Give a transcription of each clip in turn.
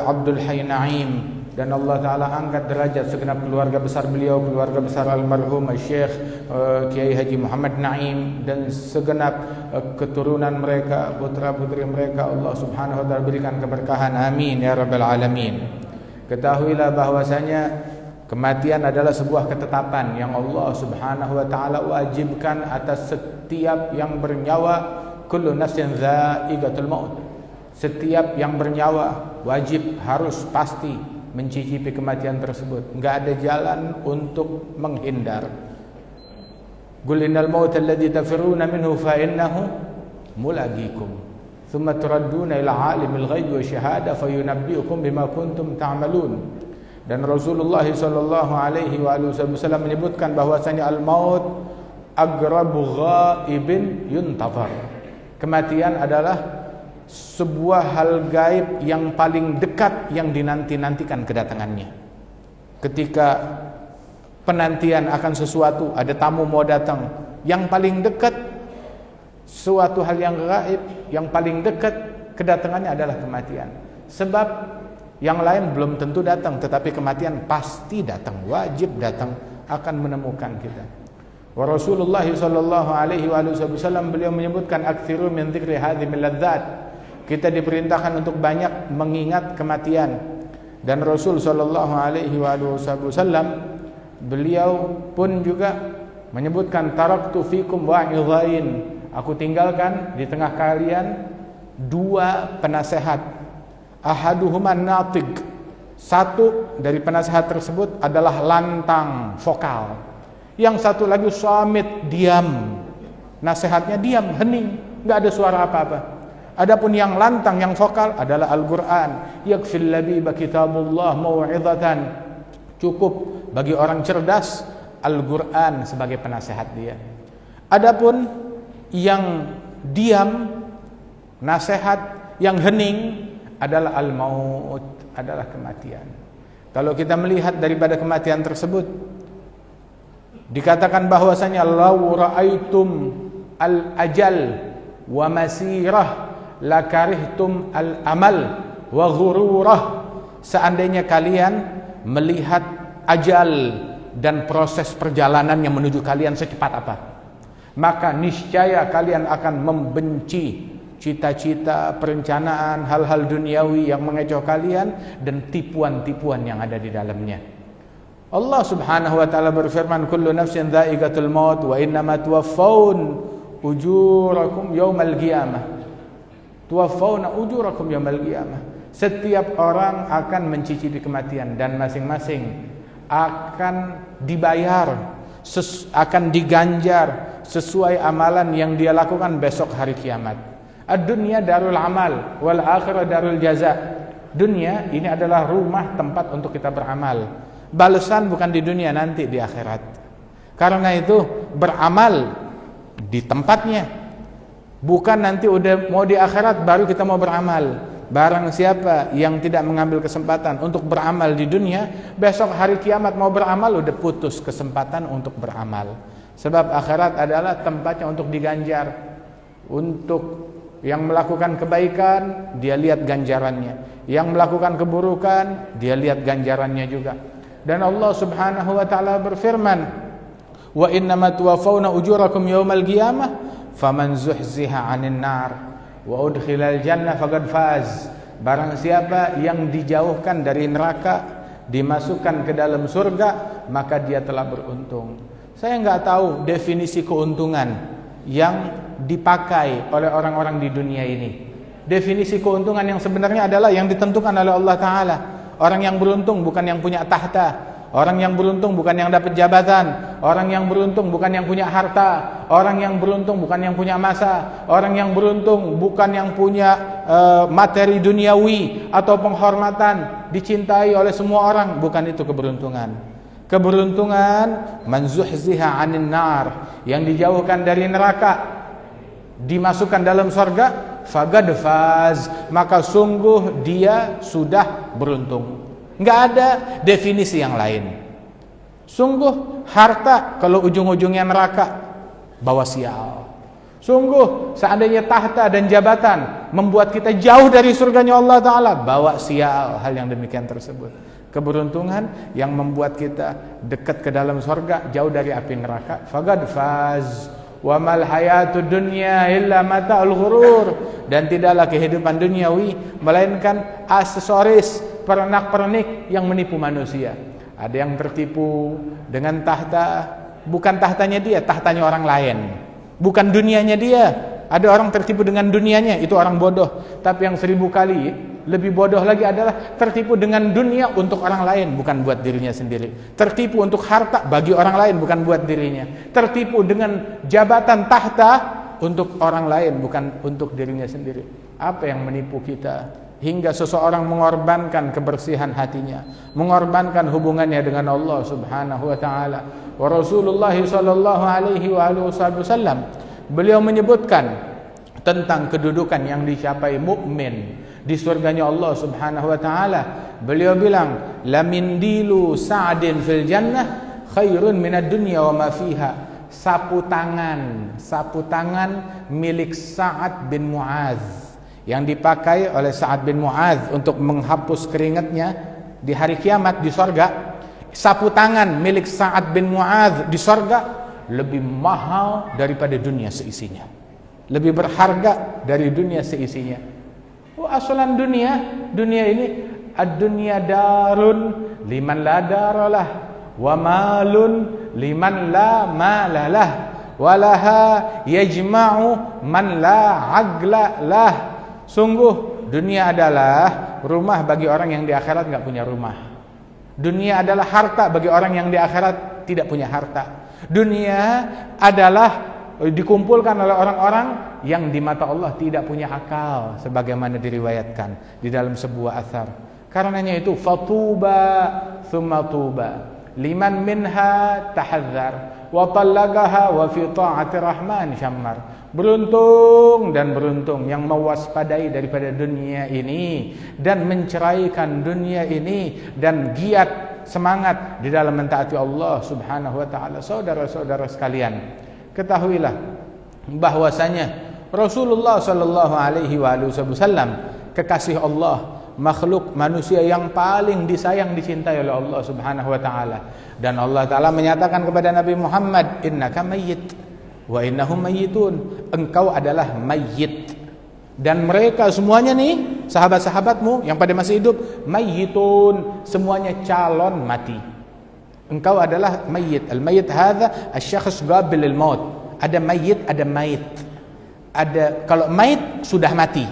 Abdul Hayy Naim, dan Allah Ta'ala angkat derajat segenap keluarga besar beliau, keluarga besar almarhum Syekh Kiai Haji Muhammad Naim, dan segenap keturunan mereka, putra-putri mereka. Allah Subhanahu wa Ta'ala berikan keberkahan, amin ya rabbal alamin. Ketahuilah bahwasanya kematian adalah sebuah ketetapan yang Allah Subhanahu wa Ta'ala wajibkan atas setiap yang bernyawa. Kullu nafsin dha'iqatul maut. Setiap yang bernyawa wajib, harus, pasti mencicipi kematian tersebut. Enggak ada jalan untuk menghindar. Qul innal mauta alladhi tafirruna minhu fa innahu mulaqikum thumma turadduna ila alimil ghaibi wasyahada fayunabbiukum bima kuntum ta'malun. Dan Rasulullah sallallahu alaihi wasallam menyebutkan bahwasanya al-maut aqrabu ghaibin yuntazar. Kematian adalah sebuah hal gaib yang paling dekat yang dinanti-nantikan kedatangannya. Ketika penantian akan sesuatu, ada tamu mau datang, yang paling dekat suatu hal yang gaib, yang paling dekat kedatangannya adalah kematian. Sebab yang lain belum tentu datang, tetapi kematian pasti datang, wajib datang, akan menemukan kita. Wa Rasulullah sallallahu alaihi wasallam beliau menyebutkan aktsiru min dzikri hadhimil ladzat. Kita diperintahkan untuk banyak mengingat kematian. Dan Rasul sallallahu alaihi wasallam beliau pun juga menyebutkan taraktu fikum wa'idhain. Aku tinggalkan di tengah kalian dua penasehat. Ahaduhuma natiq. Satu dari penasehat tersebut adalah lantang, vokal. Yang satu lagi samit, diam. Nasihatnya diam, hening, enggak ada suara apa-apa. Adapun yang lantang, yang vokal adalah Al-Qur'an. Yakfil labiba kitabullah mau'izatan. Cukup bagi orang cerdas Al-Qur'an sebagai penasehat dia. Adapun yang diam, nasihat, yang hening adalah al-maut, adalah kematian. Kalau kita melihat daripada kematian tersebut, dikatakan bahwasanya law ra'aitum al-ajal wa masirah lakarihtum al-amal wa ghururah. Seandainya kalian melihat ajal dan proses perjalanan yang menuju kalian secepat apa, maka niscaya kalian akan membenci cita-cita, perencanaan, hal-hal duniawi yang mengecoh kalian dan tipuan-tipuan yang ada di dalamnya. Allah Subhanahu wa Ta'ala berfirman, kullu nafsin dha'iqatul maut wa innama tuwaffawna ujurakum yaumal qiyamah. Tuwaffawna ujurakum yaumal qiyamah. Setiap orang akan mencicipi kematian dan masing-masing akan dibayar, akan diganjar sesuai amalan yang dia lakukan besok hari kiamat. Ad-dunya darul amal wal akhirah darul jaza. Dunia ini adalah rumah tempat untuk kita beramal. Balasan bukan di dunia, nanti di akhirat. Karena itu beramal di tempatnya. Bukan nanti udah mau di akhirat baru kita mau beramal. Barang siapa yang tidak mengambil kesempatan untuk beramal di dunia, besok hari kiamat mau beramal udah putus kesempatan untuk beramal. Sebab akhirat adalah tempatnya untuk diganjar. Untuk yang melakukan kebaikan, dia lihat ganjarannya. Yang melakukan keburukan, dia lihat ganjarannya juga. Dan Allah Subhanahu wa Ta'ala berfirman, wa innama tuwaffawna ujurakum yaumal qiyamah faman zuhziha 'anil nar wa udkhilal jannah faqad faz. Barang siapa yang dijauhkan dari neraka, dimasukkan ke dalam surga, maka dia telah beruntung. Saya enggak tahu definisi keuntungan yang dipakai oleh orang-orang di dunia ini. Definisi keuntungan yang sebenarnya adalah yang ditentukan oleh Allah Ta'ala. Orang yang beruntung bukan yang punya tahta. Orang yang beruntung bukan yang dapat jabatan. Orang yang beruntung bukan yang punya harta. Orang yang beruntung bukan yang punya masa. Orang yang beruntung bukan yang punya materi duniawi atau penghormatan, dicintai oleh semua orang. Bukan itu keberuntungan. Keberuntungan man zuhziha 'anil nar, yang dijauhkan dari neraka, dimasukkan dalam surga, faqad faz, maka sungguh dia sudah beruntung. Enggak ada definisi yang lain. Sungguh harta kalau ujung-ujungnya neraka, bawa sial. Sungguh seandainya tahta dan jabatan membuat kita jauh dari surganya Allah Ta'ala. Bawa sial hal yang demikian tersebut. Keberuntungan yang membuat kita dekat ke dalam surga, jauh dari api neraka. Faqad faz wa mal hayatud dunya illa mata'ul ghurur. Dan tidaklah kehidupan duniawi melainkan aksesoris pernak-pernik yang menipu manusia. Ada yang tertipu dengan tahta, bukan tahtanya dia, tahtanya orang lain. Bukan dunianya dia. Ada orang tertipu dengan dunianya, itu orang bodoh. Tapi yang 1000 kali lebih bodoh lagi adalah tertipu dengan dunia untuk orang lain, bukan buat dirinya sendiri. Tertipu untuk harta bagi orang lain, bukan buat dirinya. Tertipu dengan jabatan tahta untuk orang lain, bukan untuk dirinya sendiri. Apa yang menipu kita hingga seseorang mengorbankan kebersihan hatinya, mengorbankan hubungannya dengan Allah Subhanahu wa taala. Wa Rasulullah sallallahu alaihi wasallam, beliau menyebutkan tentang kedudukan yang dicapai mukmin di surganya Allah Subhanahu wa taala. Beliau bilang, "La min dilu Sa'din fil jannah khairun minad dunya wa ma fiha." Sapu tangan milik Sa'ad bin Mu'adz yang dipakai oleh Sa'ad bin Mu'adz untuk menghapus keringatnya di hari kiamat di sorga. Sapu tangan milik Sa'ad bin Mu'adz di sorga lebih mahal daripada dunia seisinya, lebih berharga dari dunia seisinya. Asalan dunia ini ad-dunya darun liman la daralah wa malun liman la malalah walaha yajma'u man la aqla lah. Sungguh dunia adalah rumah bagi orang yang di akhirat enggak punya rumah. Dunia adalah harta bagi orang yang di akhirat tidak punya harta. Dunia adalah dikumpulkan oleh orang-orang yang di mata Allah tidak punya akal, sebagaimana diriwayatkan di dalam sebuah athar. Karenanya itu fatuba thumma tuba liman minha tahadzar wa talaqaha wa fi ta'ati rahman syammar. Beruntung dan beruntung yang mewaspadai daripada dunia ini dan menceraikan dunia ini dan giat semangat di dalam mentaati Allah Subhanahu wa taala. Saudara-saudara sekalian, ketahuilah bahwasanya Rasulullah sallallahu alaihi wasallam kekasih Allah, makhluk manusia yang paling disayang, dicintai oleh Allah Subhanahu wa taala. Dan Allah taala menyatakan kepada Nabi Muhammad, "Innaka mayyit wa innahum mayyitun." Engkau adalah mayyit dan mereka semuanya nih sahabat-sahabatmu yang pada masih hidup mayyitun, semuanya calon mati. Engkau adalah mayyit. Al-mayyit hadza asy-syakhs qabil lil-maut. Ada mayyit, ada mayit. Ada, kalau mayit sudah mati.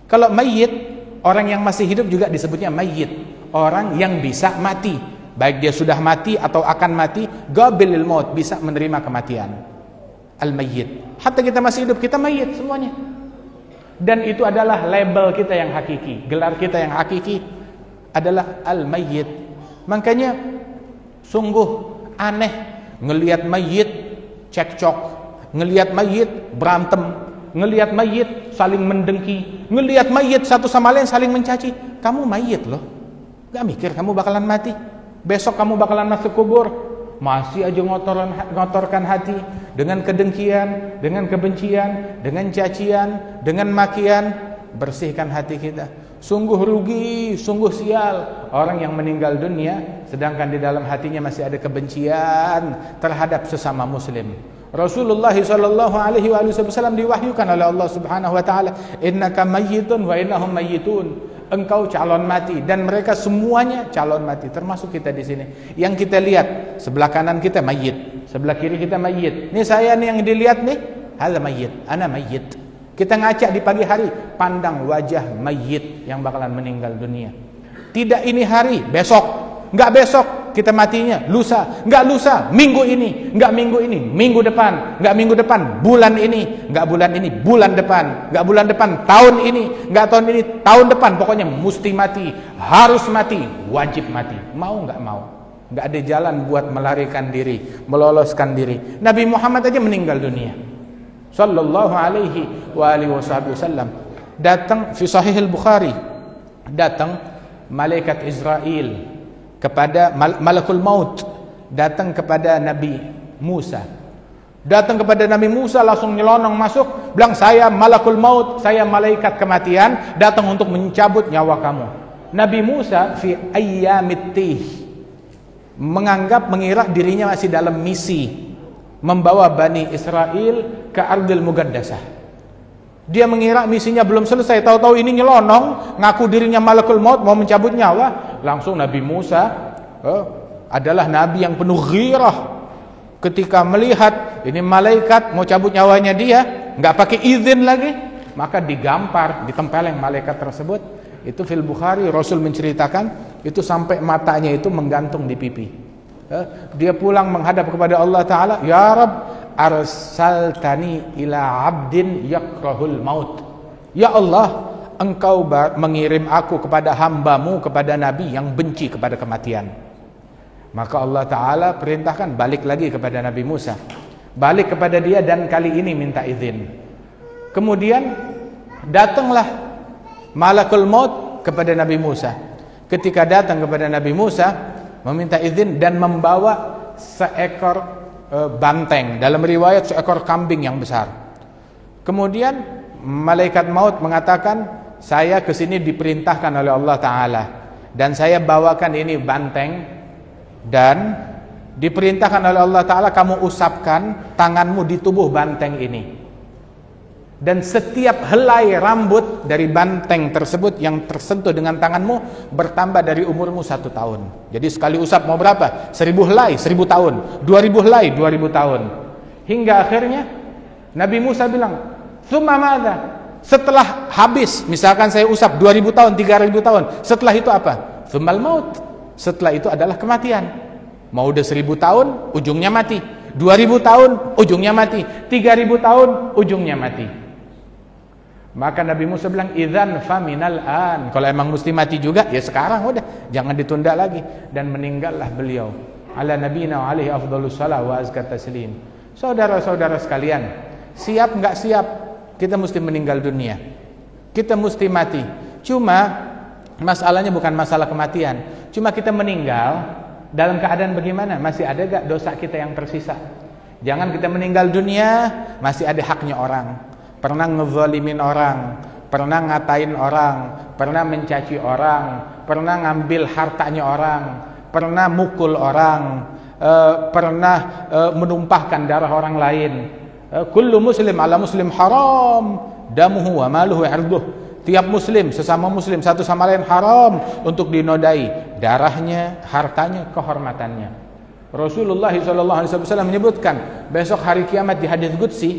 Kalau mayyit, orang yang masih hidup juga disebutnya mayyit. Orang yang bisa mati, baik dia sudah mati atau akan mati, qabil lil-maut, bisa menerima kematian. Al-mayyit. Hatta kita masih hidup, kita mayyit semuanya. Dan itu adalah label kita yang hakiki, gelar kita yang hakiki adalah al-mayyit. Makanya sungguh aneh ngelihat mayit cekcok, ngelihat mayit berantem, ngelihat mayit saling mendengki, ngelihat mayit satu sama lain saling mencaci. Kamu mayit loh, gak mikir kamu bakalan mati, besok kamu bakalan masuk kubur, masih aja ngotorkan hati dengan kedengkian, dengan kebencian, dengan cacian, dengan makian. Bersihkan hati kita. Sungguh rugi, sungguh sial orang yang meninggal dunia sedangkan di dalam hatinya masih ada kebencian terhadap sesama muslim. Rasulullah sallallahu alaihi wasallam diwahyukan oleh Allah Subhanahu wa taala, "Innaka mayyitun wa innahum mayyitun." Engkau calon mati dan mereka semuanya calon mati, termasuk kita di sini. Yang kita lihat sebelah kanan kita mayyit, sebelah kiri kita mayyit. Ini saya nih yang dilihat nih, hadza mayyit, ana mayyit. Kita ngaca di pagi hari, pandang wajah mayyit yang bakalan meninggal dunia. Tidak ini hari, besok. Enggak besok, kita matinya lusa. Enggak lusa, minggu ini. Enggak minggu ini, minggu depan. Enggak minggu depan, bulan ini. Enggak bulan ini, bulan depan. Enggak bulan depan, tahun ini. Enggak tahun ini, tahun depan. Pokoknya mesti mati, harus mati, wajib mati. Mau enggak mau. Enggak ada jalan buat melarikan diri, meloloskan diri. Nabi Muhammad aja meninggal dunia sallallahu alaihi wa alihi wasallam. Datang fi sahih al-Bukhari, datang malaikat Israel kepada malakul maut, datang kepada Nabi Musa. Datang kepada Nabi Musa langsung nyelonong masuk, bilang saya malakul maut, saya malaikat kematian, datang untuk mencabut nyawa kamu. Nabi Musa fi ayyamit tih mengira dirinya masih dalam misi membawa Bani Israel ke Ardil Mugaddasah. Dia mengira misinya belum selesai, tahu-tahu ini nyelonong ngaku dirinya malakul maut mau mencabut nyawa. Langsung Nabi Musa adalah nabi yang penuh ghirah. Ketika melihat ini malaikat mau cabut nyawanya dia, nggak pakai izin lagi, maka digampar, ditempeleng malaikat tersebut. Itu fil Bukhari, Rasul menceritakan itu sampai matanya itu menggantung di pipi. Dia pulang menghadap kepada Allah Ta'ala, ya Rabb, arsaltani ila abdin yakrahul maut. Ya Allah, engkau mengirim aku kepada hambamu, kepada nabi yang benci kepada kematian. Maka Allah Ta'ala perintahkan balik lagi kepada Nabi Musa, balik kepada dia dan kali ini minta izin. Kemudian datanglah malakul maut kepada Nabi Musa. Ketika datang kepada Nabi Musa meminta izin dan membawa seekor banteng, dalam riwayat seekor kambing yang besar. Kemudian malaikat maut mengatakan, saya kesini diperintahkan oleh Allah Ta'ala dan saya bawakan ini banteng, dan diperintahkan oleh Allah Ta'ala kamu usapkan tanganmu di tubuh banteng ini, dan setiap helai rambut dari banteng tersebut yang tersentuh dengan tanganmu bertambah dari umurmu 1 tahun. Jadi sekali usap mau berapa? 1000 helai 1000 tahun, 2000 helai 2000 tahun. Hingga akhirnya Nabi Musa bilang, "Tsumma madza?" Setelah habis, misalkan saya usap 2000 tahun, 3000 tahun, setelah itu apa? Tsummal maut. Setelah itu adalah kematian. Mau udah 1000 tahun, ujungnya mati. 2000 tahun, ujungnya mati. 3000 tahun, ujungnya mati. Maka Nabi Musa bilang, idzan faminal an. Kalau emang mesti mati juga, ya sekarang udah, jangan ditunda lagi. Dan meninggallah beliau. Ala nabiyina wa alaihi afdhalus shalah wa azka taslim. Saudara-saudara sekalian, siap nggak siap, kita mesti meninggal dunia. Kita mesti mati. Cuma masalahnya bukan masalah kematian. Cuma kita meninggal dalam keadaan bagaimana? Masih ada gak dosa kita yang tersisa? Jangan kita meninggal dunia masih ada haknya orang. Pernah ngezalimin orang, pernah ngatain orang, pernah mencaci orang, pernah ngambil hartanya orang, pernah mukul orang, pernah menumpahkan darah orang lain. Kullu muslim ala muslim haram damuhu wa maluhu irduh. Tiap muslim, sesama muslim, satu sama lain haram untuk dinodai darahnya, hartanya, kehormatannya. Rasulullah SAW menyebutkan besok hari kiamat di hadits qudsi,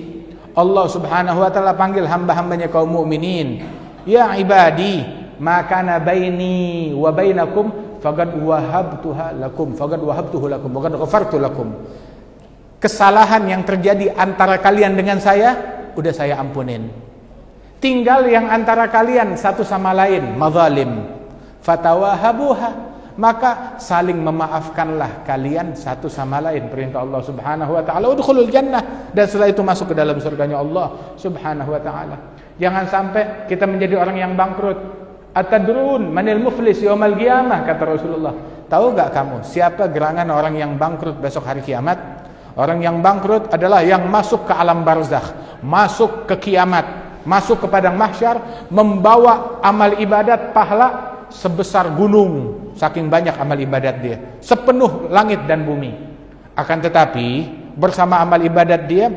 Allah Subhanahu wa taala panggil hamba-hambanya kaum mukminin, ya ibadi, ma kana baini wa bainakum faqad wahabtuha lakum, faqad wahabtuhu lakum, faqad ghafartu lakum. Kesalahan yang terjadi antara kalian dengan saya udah saya ampunin. Tinggal yang antara kalian satu sama lain mazalim, fatawahabuha, maka saling memaafkanlah kalian satu sama lain. Perintah Allah Subhanahu wa taala, udkhulul jannah, dan setelah itu masuk ke dalam surganya Allah Subhanahu wa taala. Jangan sampai kita menjadi orang yang bangkrut. Atadrun manil muflis yaumal qiyamah, kata Rasulullah. Tahu gak kamu siapa gerangan orang yang bangkrut besok hari kiamat? Orang yang bangkrut adalah yang masuk ke alam barzakh, masuk ke kiamat, masuk ke padang mahsyar, membawa amal ibadat pahala sebesar gunung, saking banyak amal ibadat dia, sepenuh langit dan bumi. Akan tetapi bersama amal ibadat dia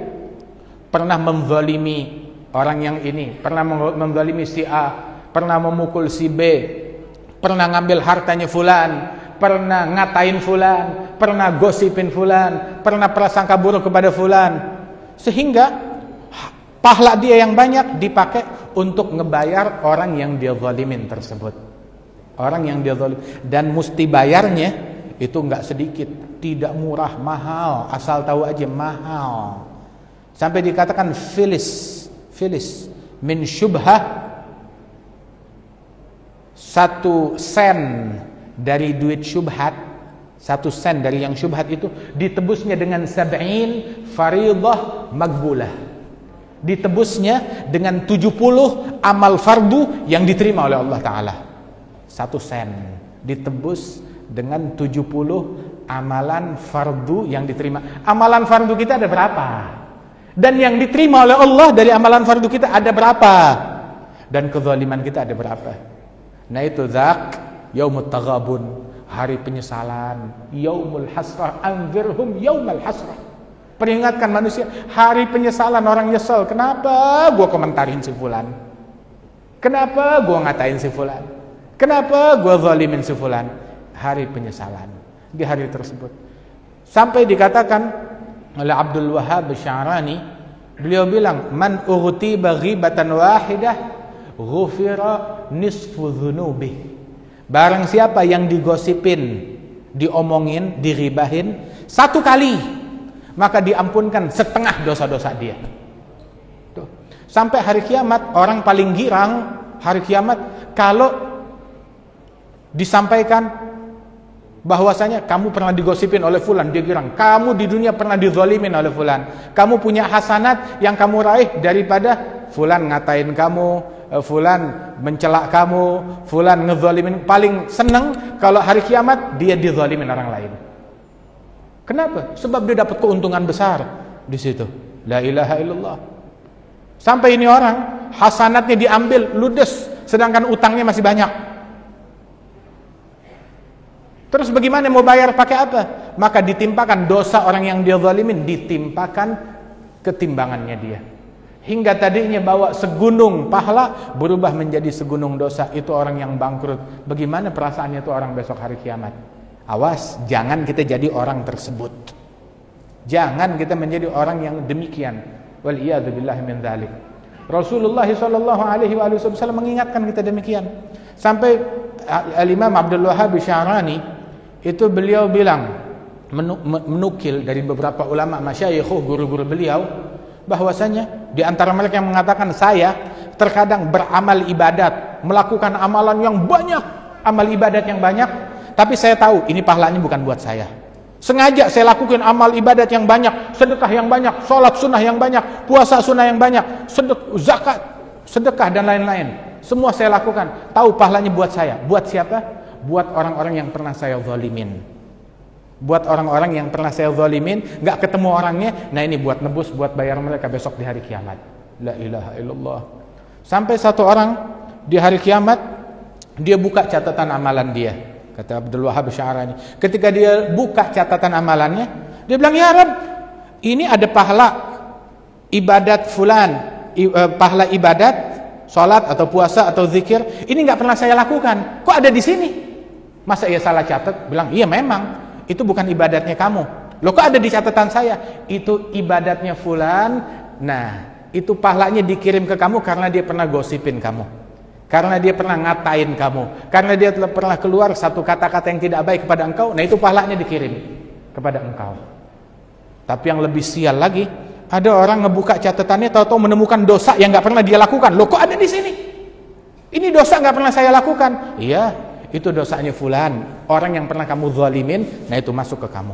pernah menzalimi orang yang ini, pernah menzalimi si A, pernah memukul si B, pernah ngambil hartanya fulan, pernah ngatain fulan, pernah gosipin fulan, pernah prasangka buruk kepada fulan, sehingga pahala dia yang banyak dipakai untuk ngebayar orang yang dia zalimin tersebut. Orang yang dia zalim, dan mesti bayarnya itu enggak sedikit, tidak murah, mahal, asal tahu aja mahal. Sampai dikatakan filis min syubhah, 1 sen dari duit syubhat, 1 sen dari yang syubhat itu ditebusnya dengan 70 faridah makbulah, ditebusnya dengan 70 amal fardu yang diterima oleh Allah Ta'ala. 1 sen ditebus dengan 70 amalan fardu yang diterima. Amalan fardu kita ada berapa? Dan yang diterima oleh Allah dari amalan fardu kita ada berapa? Dan kezaliman kita ada berapa? Nah itu dzak yaumut taghabun, hari penyesalan, yaumul hasrah, anzirhum yaumal hasrah. Peringatkan manusia, hari penyesalan, orang nyesel. Kenapa gua komentarin si fulan? Kenapa gua ngatain si fulan? Kenapa gua zalimin si fulan? Hari penyesalan di hari tersebut. Sampai dikatakan oleh Abdul Wahhab Sya'rani, beliau bilang, man ughtiba ghibatan wahidah ghufira nisfu dzunubi. Barang siapa yang digosipin, diomongin, diribahin satu kali, maka diampunkan setengah dosa-dosa dia. Tuh. Sampai hari kiamat, orang paling girang hari kiamat kalau disampaikan bahwasanya kamu pernah digosipin oleh fulan, dia girang. Kamu di dunia pernah dizalimin oleh fulan. Kamu punya hasanat yang kamu raih daripada fulan ngatain kamu, fulan mencela kamu, fulan ngezalimin. Paling seneng kalau hari kiamat dia dizalimin orang lain. Kenapa? Sebab dia dapat keuntungan besar di situ. La ilaha illallah. Sampai ini orang hasanatnya diambil ludes, sedangkan utangnya masih banyak. Terus bagaimana mau bayar, pakai apa? Maka ditimpakan dosa orang yang dia zalimin, ditimpakan ketimbangannya dia. Hingga tadinya bawa segunung pahala berubah menjadi segunung dosa. Itu orang yang bangkrut. Bagaimana perasaannya itu orang besok hari kiamat? Awas, jangan kita jadi orang tersebut. Jangan kita menjadi orang yang demikian. Waliyadzubillahi min dzalik. Rasulullah sallallahu alaihi wasallam mengingatkan kita demikian. Sampai Al-Imam Abdul Wahhab Sya'rani itu beliau bilang, menukil dari beberapa ulama masyayikh, guru-guru beliau, bahwasanya di antara mereka yang mengatakan, saya terkadang beramal ibadat, melakukan amalan yang banyak, amal ibadat yang banyak, tapi saya tahu ini pahalanya bukan buat saya. Sengaja saya lakukan amal ibadat yang banyak, sedekah yang banyak, sholat sunnah yang banyak, puasa sunnah yang banyak, zakat, sedekah dan lain-lain. Semua saya lakukan, tahu pahalanya buat saya. Buat siapa? Buat orang-orang yang pernah saya zalimin. Buat orang-orang yang pernah saya zalimin, gak ketemu orangnya. Nah ini buat nebus, buat bayar mereka besok di hari kiamat. La ilaha illallah. Sampai satu orang di hari kiamat, dia buka catatan amalan dia. Kata Abdul Wahhab Sya'rani, ketika dia buka catatan amalannya, dia bilang, ya Rabb, ini ada pahala ibadat fulan, pahala ibadat, sholat atau puasa atau zikir, ini nggak pernah saya lakukan. Kok ada di sini? Masa ia salah catat? Bilang, iya memang, itu bukan ibadatnya kamu. Loh kok ada di catatan saya? Itu ibadatnya fulan. Nah, itu pahalanya dikirim ke kamu karena dia pernah gosipin kamu, karena dia pernah ngatain kamu, karena dia telah pernah keluar satu kata-kata yang tidak baik kepada engkau. Nah itu pahalanya dikirim kepada engkau. Tapi yang lebih sial lagi, ada orang ngebuka catatannya, tahu-tahu menemukan dosa yang nggak pernah dia lakukan. Loh kok ada di sini? Ini dosa nggak pernah saya lakukan. Iya, itu dosanya fulan, orang yang pernah kamu zalimin. Nah itu masuk ke kamu.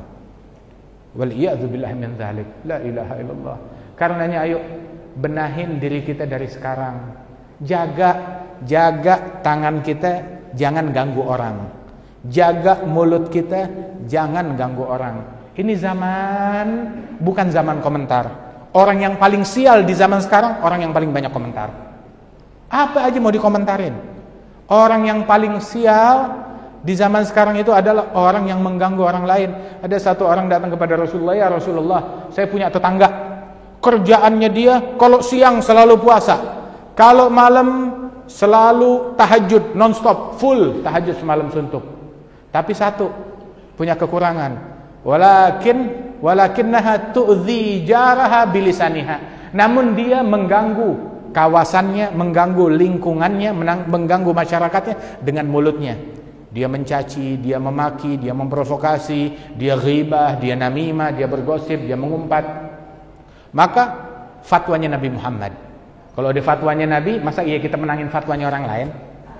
Waliyadzubillahi min dzalik. La ilaha illallah. Karenanya ayo benahin diri kita dari sekarang. Jaga tangan kita, jangan ganggu orang. Jaga mulut kita, jangan ganggu orang. Ini zaman bukan zaman komentar. Orang yang paling sial di zaman sekarang, orang yang paling banyak komentar. Apa aja mau dikomentarin. Orang yang paling sial di zaman sekarang itu adalah orang yang mengganggu orang lain. Ada satu orang datang kepada Rasulullah, ya Rasulullah, saya punya tetangga, kerjaannya dia kalau siang selalu puasa, kalau malam selalu tahajud non-stop, full tahajud semalam suntuk. Tapi satu, punya kekurangan. Walakinnaha tu'dhi jaraha bilisaniha. Namun dia mengganggu kawasannya, mengganggu lingkungannya, mengganggu masyarakatnya dengan mulutnya. Dia mencaci, dia memaki, dia memprovokasi, dia ghibah, dia namimah, dia bergosip, dia mengumpat. Maka fatwanya Nabi Muhammad. Kalau ada fatwanya Nabi, masa iya kita menangin fatwanya orang lain?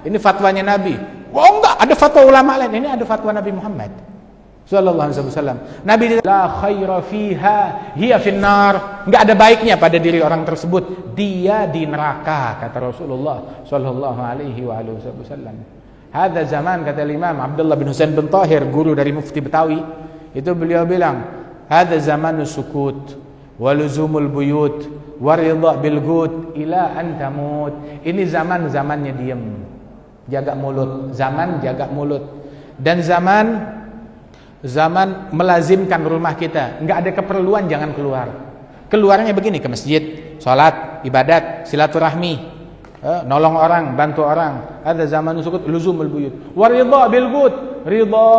Ini fatwanya Nabi. Oh enggak, ada fatwa ulama lain. Ini ada fatwa Nabi Muhammad sallallahu alaihi wasallam. Nabi la khaira fiha hiya finnar. Enggak ada baiknya pada diri orang tersebut, dia di neraka, kata Rasulullah sallallahu alaihi wasallam. Hadza zaman, kata Imam Abdullah bin Husain bin Tahir, guru dari Mufti Betawi, Itu beliau bilang, "Hadza zamanus sukut wa luzumul buyut wa ridha bil gut ila an tamut." Ini zaman-zamannya diam. Jaga mulut, zaman jaga mulut. Dan zaman melazimkan rumah kita. Enggak ada keperluan jangan keluar. Keluarnya begini, ke masjid, salat, ibadat, silaturahmi, nolong orang, bantu orang. Ada zaman sukut, luzumul buyut. Wa ridha bil gut, ridha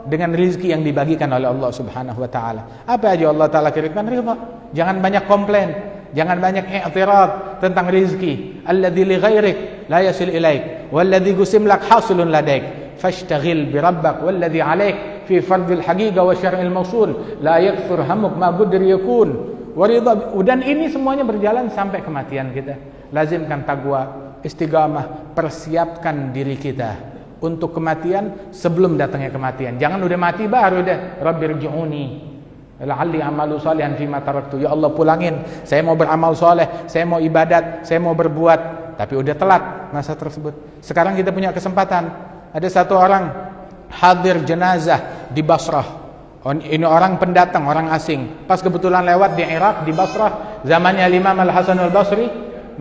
dengan rezeki yang dibagikan oleh Allah Subhanahu wa taala. Apa aja Allah taala kirimkan, ridha. Jangan banyak komplain, jangan banyak i'tirad tentang rezeki. Alladzi li ghairik la yasil ilaik, walladzi gusim lak hasilun ladaik. Fashtaghil bi rabbak walladzi alaik fi fardil haqiqa wa syar'il mawsul la yakthur hamuk ma qadir yakun. Waridha. Dan ini semuanya berjalan sampai kematian kita. Lazimkan taqwa, istiqamah, persiapkan diri kita untuk kematian sebelum datangnya kematian. Jangan udah mati baru deh rabbirji'uni la'alli amalu salihan fima taraktu. Ya Allah, pulangin, saya mau beramal soleh, saya mau ibadat, saya mau berbuat. Tapi udah telat masa tersebut. Sekarang kita punya kesempatan. Ada satu orang hadir jenazah di Basrah. Ini orang pendatang, orang asing. Pas kebetulan lewat di Irak, di Basrah, zamannya Imam Al-Hasan Al-Basri,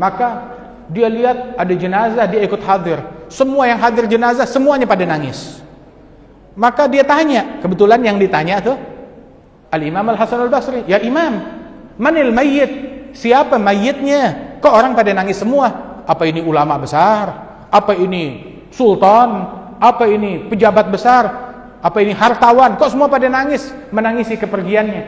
maka dia lihat ada jenazah, dia ikut hadir. Semua yang hadir jenazah, semuanya pada nangis. Maka dia tanya, kebetulan yang ditanya tuh Al-Imam Al-Hasan Al-Basri, "Ya Imam, manil mayyit?" Siapa mayitnya? Kok orang pada nangis semua? Apa ini ulama besar? Apa ini sultan? Apa ini pejabat besar? Apa ini hartawan? Kok semua pada nangis, menangisi kepergiannya?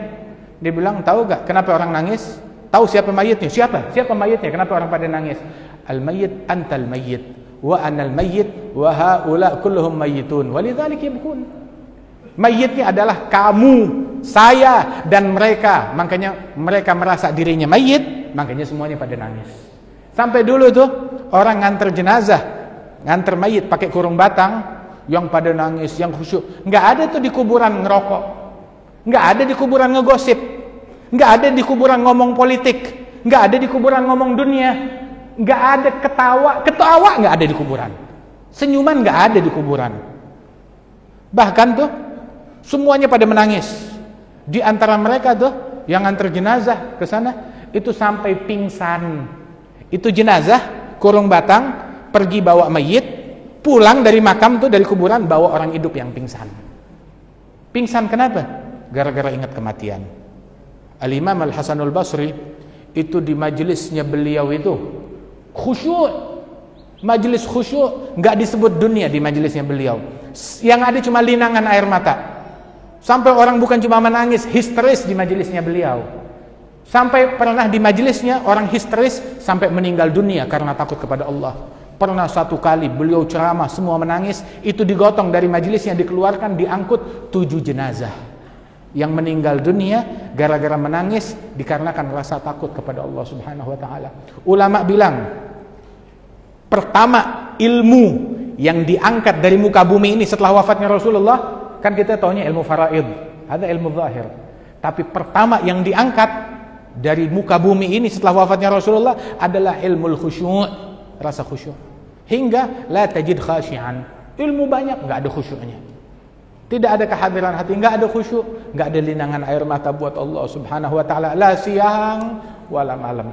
Dia bilang, tahu gak kenapa orang nangis? Tahu siapa mayitnya? Siapa mayitnya? Kenapa orang pada nangis? Al-mayyit antal mayyit wa anal mayyit wa haula kulluhum mayyitun walidzalika yabkun. Mayitnya adalah kamu, saya, dan mereka. Makanya mereka merasa dirinya mayit, makanya semuanya pada nangis. Sampai dulu tuh orang nganter jenazah, nganter mayit pakai kurung batang, yang pada nangis, yang khusyuk. Nggak ada tuh di kuburan ngerokok, nggak ada di kuburan ngegosip, nggak ada di kuburan ngomong politik, nggak ada di kuburan ngomong dunia, nggak ada ketawa nggak ada di kuburan, senyuman nggak ada di kuburan. Bahkan tuh semuanya pada menangis. Di antara mereka tuh yang nganter jenazah ke sana itu sampai pingsan. Itu jenazah kurung batang pergi bawa mayit, pulang dari makam tuh, dari kuburan, bawa orang hidup yang pingsan. Pingsan kenapa? Gara-gara ingat kematian. Al-Imam Al-Hasan Al-Basri itu di majelisnya beliau itu khusyuk. Majelis khusyuk, nggak disebut dunia di majelisnya beliau. Yang ada cuma linangan air mata. Sampai orang bukan cuma menangis, histeris di majelisnya beliau. Sampai pernah di majelisnya orang histeris sampai meninggal dunia karena takut kepada Allah. Pernah satu kali beliau ceramah, semua menangis, itu digotong dari majelisnya, dikeluarkan, diangkut 7 jenazah yang meninggal dunia gara-gara menangis dikarenakan rasa takut kepada Allah Subhanahu wa taala. Ulama bilang, pertama ilmu yang diangkat dari muka bumi ini setelah wafatnya Rasulullah, kan kita taunya ilmu faraid, ada ilmu zahir. Tapi pertama yang diangkat dari muka bumi ini setelah wafatnya Rasulullah adalah ilmu khusyuk, rasa khusyuk. Hingga la tajid khashi'an, ilmu banyak nggak ada khusyuknya, tidak ada kehadiran hati, nggak ada khusyuk, nggak ada linangan air mata buat Allah Subhanahu wa taala, la siang wala malam.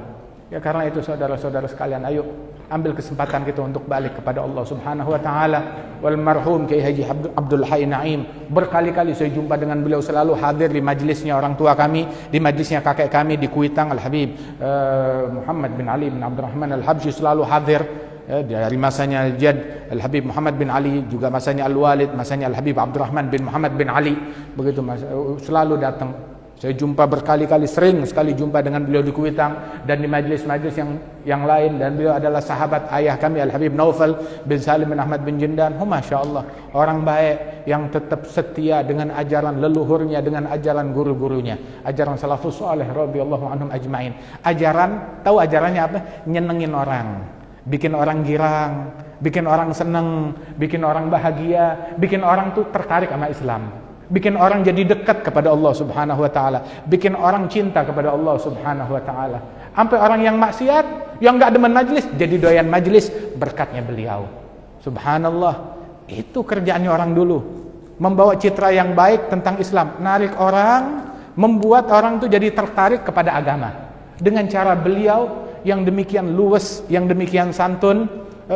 Ya karena itu saudara-saudara sekalian, ayo ambil kesempatan kita untuk balik kepada Allah Subhanahu wa taala. Wal marhum Kiai Haji Abdul Hayy Naim, berkali-kali saya jumpa dengan beliau, selalu hadir di majelisnya orang tua kami, di majelisnya kakek kami di Kuitang, Al Habib Muhammad bin Ali bin Abdurrahman Al Habsyi selalu hadir. Dari masanya Al-Jad Al-Habib Muhammad bin Ali, juga masanya Al-Walid, masanya Al-Habib Abdurrahman bin Muhammad bin Ali, begitu selalu datang. Saya jumpa berkali-kali, sering sekali jumpa dengan beliau di Kuitang dan di majelis-majelis yang lain. Dan beliau adalah sahabat ayah kami Al-Habib Naufal bin Salim bin Ahmad bin Jindan. Masya Allah, orang baik yang tetap setia dengan ajaran leluhurnya, dengan ajaran guru-gurunya, ajaran salafus saleh radhiyallahu anhum ajmain. Tahu ajarannya apa? Nyenengin orang, bikin orang girang, bikin orang seneng, bikin orang bahagia, bikin orang tuh tertarik sama Islam, bikin orang jadi dekat kepada Allah Subhanahu wa taala, bikin orang cinta kepada Allah Subhanahu wa taala. Sampai orang yang maksiat, yang enggak demen majelis, jadi doyan majelis berkatnya beliau. Subhanallah, itu kerjaannya orang dulu. membawa citra yang baik tentang Islam, menarik orang, membuat orang itu jadi tertarik kepada agama dengan cara beliau yang demikian luwes, yang demikian santun,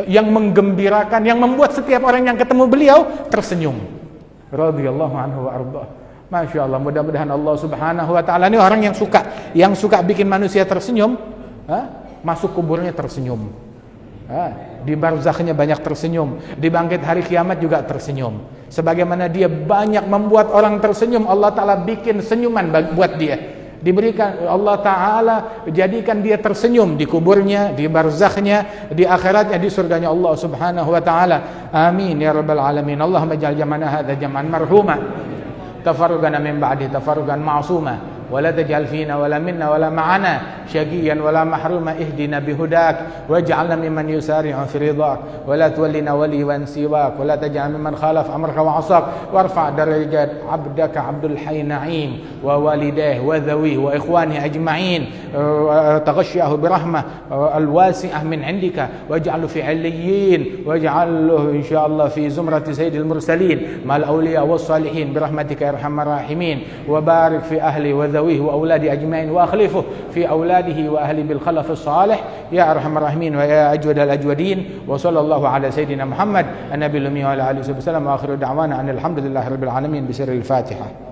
yang menggembirakan, yang membuat setiap orang yang ketemu beliau tersenyum. Radhiyallahu anhu wa arda. Masya Allah, mudah-mudahan Allah Subhanahu wa ta'ala ini orang yang suka bikin manusia tersenyum, masuk kuburnya tersenyum, di barzakhnya banyak tersenyum, di bangkit hari kiamat juga tersenyum. Sebagaimana dia banyak membuat orang tersenyum, Allah Ta'ala bikin senyuman buat dia. Diberikan Allah Ta'ala, jadikan dia tersenyum di kuburnya, di barzakhnya, di akhiratnya, di surganya Allah Subhanahu wa ta'ala. Amin ya rabbal alamin. Allahumma ja'al jam'ana hadha jam'an marhuma, tafarrugana min ba'di tafarrugan ma'suma, ولا تجعل فينا ولا منا ولا معنا شقيا ولا محروما. اهدنا بهداك واجعلنا ممن يسارع في رضاك ولا تولنا وليا سواك ولا تجعل ممن خالف امرك وعصاك وارفع درجات عبدك عبد الحي نعيم ووالديه وذويه واخوانه اجمعين تغشاه برحمه الواسعه من عندك واجعله في عليين واجعله ان شاء الله في زمره سيد المرسلين مع الاولياء والصالحين برحمتك يا ارحم الراحمين. وبارك في اهلي وذويه وأولادي أجمعين وأخلفه في أولاده وأهله بالخلف الصالح يا أرحم الراحمين ويا أجود الأجودين. وصلى الله على سيدنا محمد النبي الأمي وعلى آله وصحبه وسلم وآخر دعوانا أن الحمد لله رب العالمين بسر الفاتحة.